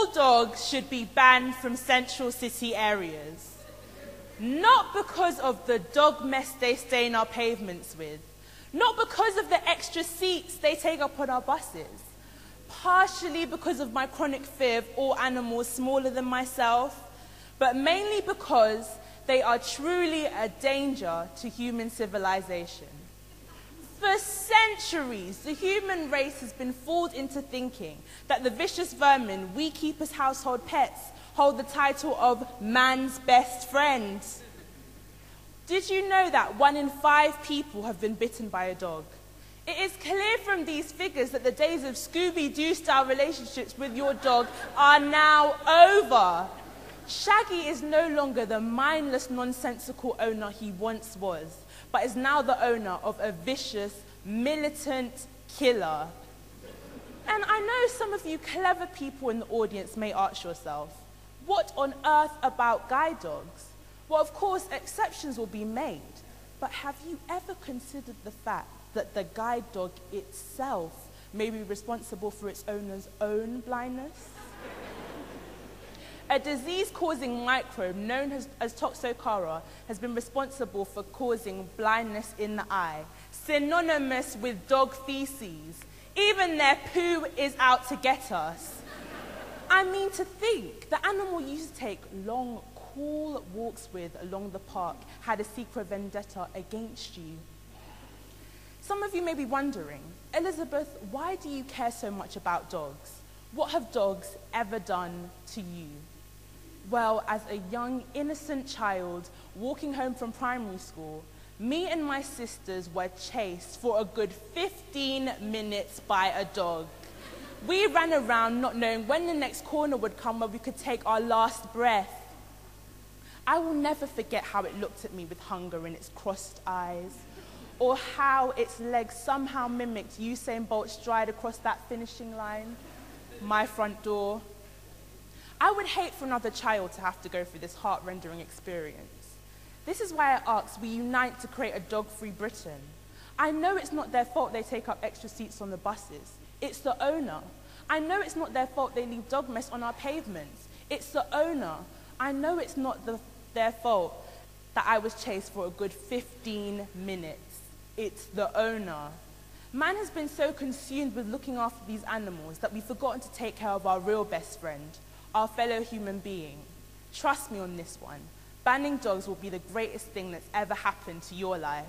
all dogs should be banned from central city areas. Not because of the dog mess they stain our pavements with. Not because of the extra seats they take up on our buses. Partially because of my chronic fear of all animals smaller than myself, but mainly because they are truly a danger to human civilization. For centuries, the human race has been fooled into thinking that the vicious vermin we keep as household pets hold the title of man's best friend. Did you know that 1 in 5 people have been bitten by a dog? It is clear from these figures that the days of Scooby-Doo style relationships with your dog are now over. Shaggy is no longer the mindless, nonsensical owner he once was, but is now the owner of a vicious, militant killer. And I know some of you clever people in the audience may ask yourself, what on earth about guide dogs? Well, of course, exceptions will be made, but have you ever considered the fact that the guide dog itself may be responsible for its owner's own blindness? A disease-causing microbe known as Toxocara has been responsible for causing blindness in the eye, synonymous with dog feces. Even their poo is out to get us. I mean, to think the animal you used to take long, cool walks with along the park had a secret vendetta against you. Some of you may be wondering, Elizabeth, why do you care so much about dogs? What have dogs ever done to you? Well, as a young, innocent child walking home from primary school, me and my sisters were chased for a good 15 minutes by a dog. We ran around not knowing when the next corner would come where we could take our last breath. I will never forget how it looked at me with hunger in its crossed eyes, or how its legs somehow mimicked Usain Bolt's stride across that finishing line, my front door. I would hate for another child to have to go through this heart-rending experience. This is why I ask we unite to create a dog-free Britain. I know it's not their fault they take up extra seats on the buses. It's the owner. I know it's not their fault they leave dog mess on our pavements. It's the owner. I know it's not their fault that I was chased for a good 15 minutes. It's the owner. Man has been so consumed with looking after these animals that we've forgotten to take care of our real best friend, our fellow human being. Trust me on this one. Banning dogs will be the greatest thing that's ever happened to your life.